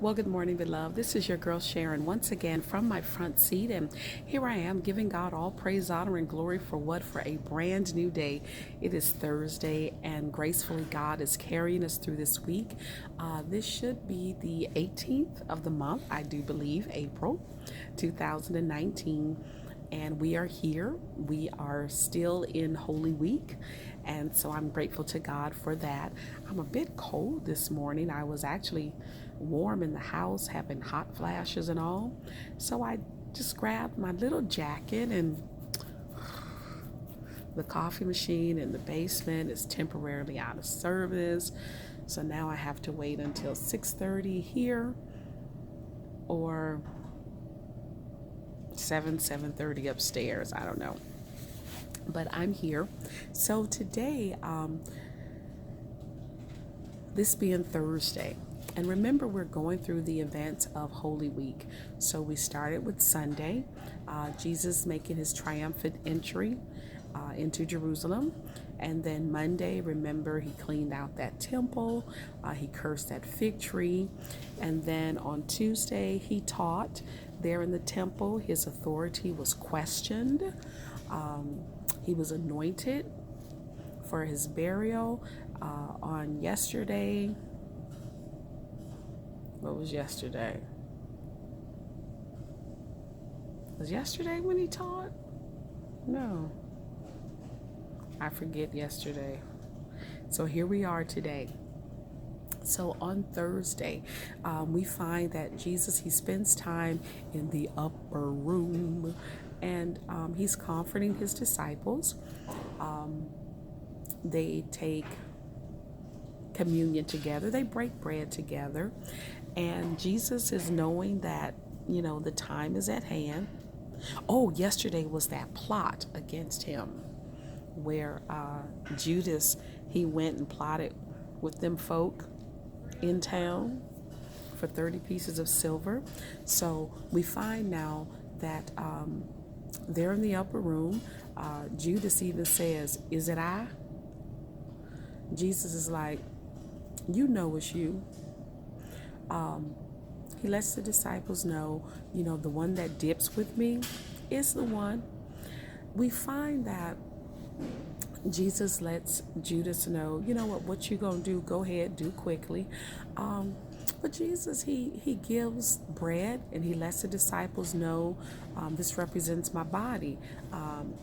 Well, good morning, beloved. This is your girl Sharon once again from my front seat, and here I am giving God all praise, honor, and glory for what? For a brand new day. It is Thursday, and gracefully God is carrying us through this week. This should be the 18th of the month, I do believe, April 2019. And we are here. We are still in Holy Week. And so I'm grateful to God for that. I'm a bit cold this morning. I was actually warm in the house, having hot flashes and all. So I just grabbed my little jacket, and the coffee machine in the basement is temporarily out of service. So now I have to wait until 6:30 here, or 7:30 upstairs. I don't know. But I'm here. So today, this being Thursday, and remember, we're going through the events of Holy Week. So we started with Sunday, Jesus making his triumphant entry into Jerusalem. And then Monday, remember, he cleaned out that temple, he cursed that fig tree. And then on Tuesday, he taught there in the temple. His authority was questioned. He was anointed for his burial. On yesterday, what was yesterday? Was yesterday when he taught? No, I forget yesterday. So here we are today. So on Thursday, we find that Jesus, he spends time in the upper room, and he's comforting his disciples. They take communion together, they break bread together, and Jesus is knowing that, the time is at hand. Oh, yesterday was that plot against him where Judas, he went and plotted with them folk in town for 30 pieces of silver. So we find now that they're in the upper room. Judas even says, "Is it I?" Jesus is like, "You know it's you." He lets the disciples know, the one that dips with me is the one. We find that Jesus lets Judas know, what you gonna do, go ahead, do quickly. But Jesus, he gives bread, and he lets the disciples know, this represents my body.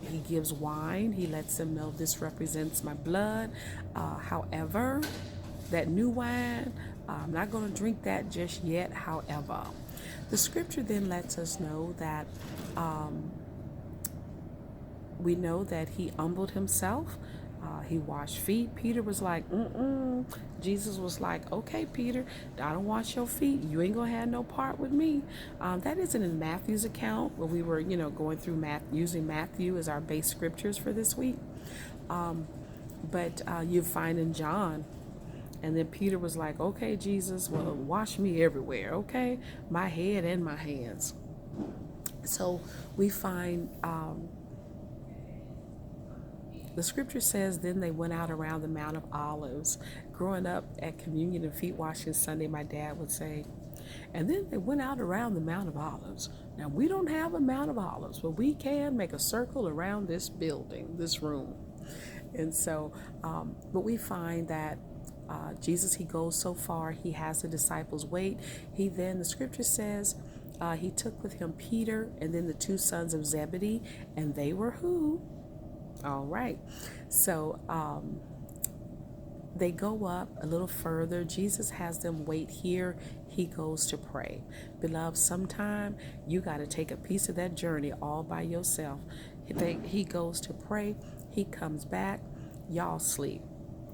He gives wine. He lets them know this represents my blood. However, that new wine, I'm not going to drink that just yet. However, the scripture then lets us know that we know that he humbled himself. He washed feet. Peter was like, mm-mm. Jesus was like, okay, Peter, I don't wash your feet. You ain't going to have no part with me. That isn't in Matthew's account where we were, going through using Matthew as our base scriptures for this week. But you find in John. And then Peter was like, okay, Jesus, well, wash me everywhere, okay? My head and my hands. So we find the scripture says, then they went out around the Mount of Olives. Growing up at Communion and Feet Washing Sunday, my dad would say, and then they went out around the Mount of Olives. Now, we don't have a Mount of Olives, but we can make a circle around this building, this room. And so, but we find that Jesus, he goes so far, he has the disciples wait. He then, the scripture says, he took with him Peter and then the two sons of Zebedee, and they were who? All right. So they go up a little further. Jesus has them wait here. He goes to pray. Beloved, sometime you got to take a piece of that journey all by yourself. He goes to pray. He comes back. Y'all sleep.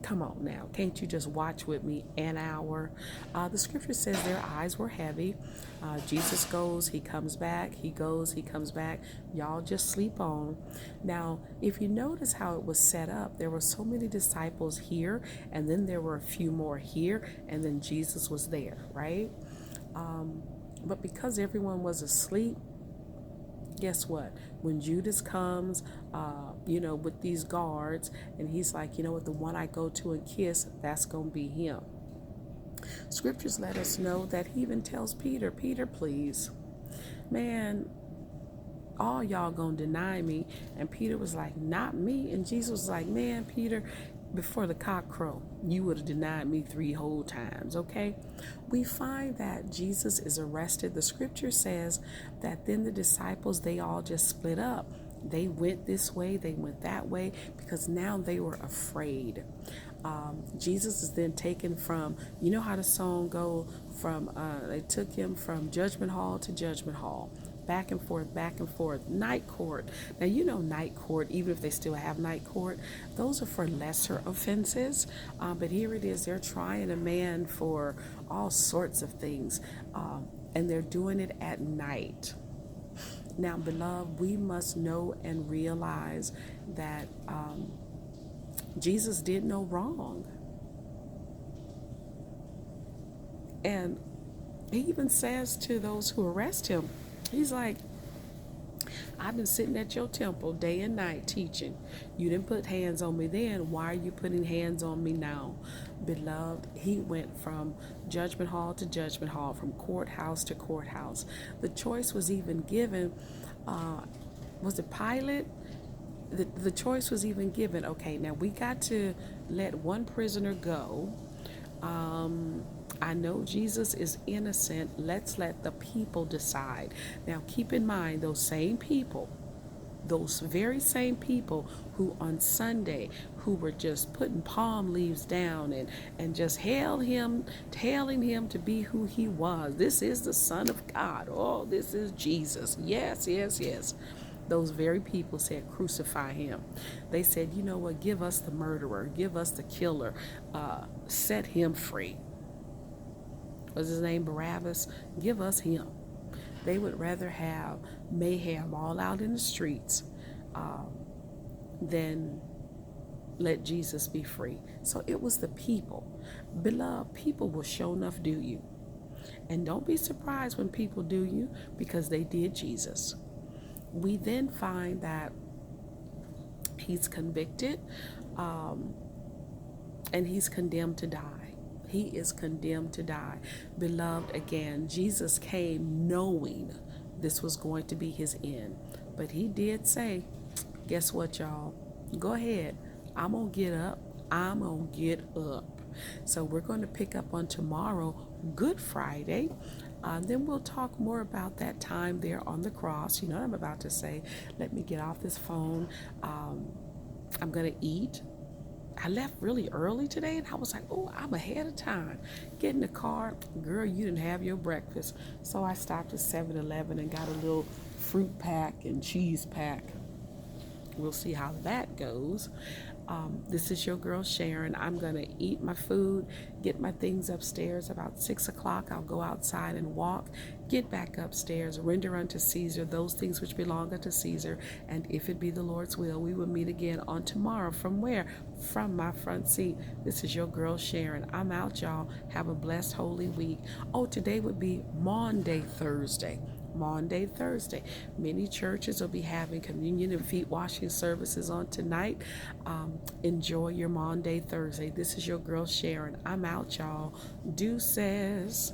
Come on now. Can't you just watch with me an hour? The scripture says their eyes were heavy. Jesus goes, he comes back. He goes, he comes back. Y'all just sleep on. Now, if you notice how it was set up, there were so many disciples here, and then there were a few more here, and then Jesus was there, right? But because everyone was asleep, guess what? When Judas comes, with these guards, and he's like, the one I go to and kiss, that's going to be him. Scriptures let us know that he even tells Peter, Peter, please, man, all y'all gonna deny me. And Peter was like, not me. And Jesus was like, man, Peter, before the cock crow, you would have denied me 3 whole times. Okay, we find that Jesus is arrested. The scripture says that then the disciples, they all just split up. They went this way, they went that way, because now they were afraid. Jesus is then taken from, you know how the song go from, they took him from judgment hall to judgment hall, back and forth, night court. Now, you know, night court, even if they still have night court, those are for lesser offenses. But here it is, they're trying a man for all sorts of things, and they're doing it at night. Now, beloved, we must know and realize that Jesus did no wrong. And he even says to those who arrest him, he's like, I've been sitting at your temple day and night teaching. You didn't put hands on me then. Why are you putting hands on me now? Beloved, he went from judgment hall to judgment hall, from courthouse to courthouse. The choice was even given, was it Pilate? The choice was even given, okay, now we got to let one prisoner go. I know Jesus is innocent. Let's let the people decide. Now, keep in mind, those very same people who on Sunday, who were just putting palm leaves down and just hailing him to be who he was. This is the Son of God. Oh, this is Jesus. Yes, yes, yes. Those very people said, crucify him. They said, you know what, give us the murderer, give us the killer, set him free. Was his name Barabbas? Give us him. They would rather have mayhem all out in the streets than let Jesus be free. So it was the people. Beloved, people will sure enough do you. And don't be surprised when people do you, because they did Jesus. We then find that he's convicted, and he's condemned to die. He is condemned to die. Beloved, again, Jesus came knowing this was going to be his end. But he did say, guess what, y'all? Go ahead. I'm going to get up. I'm going to get up. So we're going to pick up on tomorrow, Good Friday. Then we'll talk more about that time there on the cross. You know what I'm about to say. Let me get off this phone. I'm going to eat. I left really early today, and I was like, oh, I'm ahead of time. Get in the car. Girl, you didn't have your breakfast. So I stopped at 7-Eleven and got a little fruit pack and cheese pack. We'll see how that goes. This is your girl Sharon. I'm going to eat my food, get my things upstairs. About 6 o'clock, I'll go outside and walk, get back upstairs, render unto Caesar those things which belong unto Caesar. And if it be the Lord's will, we will meet again on tomorrow. From where? From my front seat. This is your girl Sharon. I'm out, y'all. Have a blessed, holy week. Oh, today would be Maundy Thursday. Maundy Thursday. Many churches will be having communion and feet washing services on tonight. Enjoy your Maundy Thursday. This is your girl Sharon. I'm out, y'all. Deuces.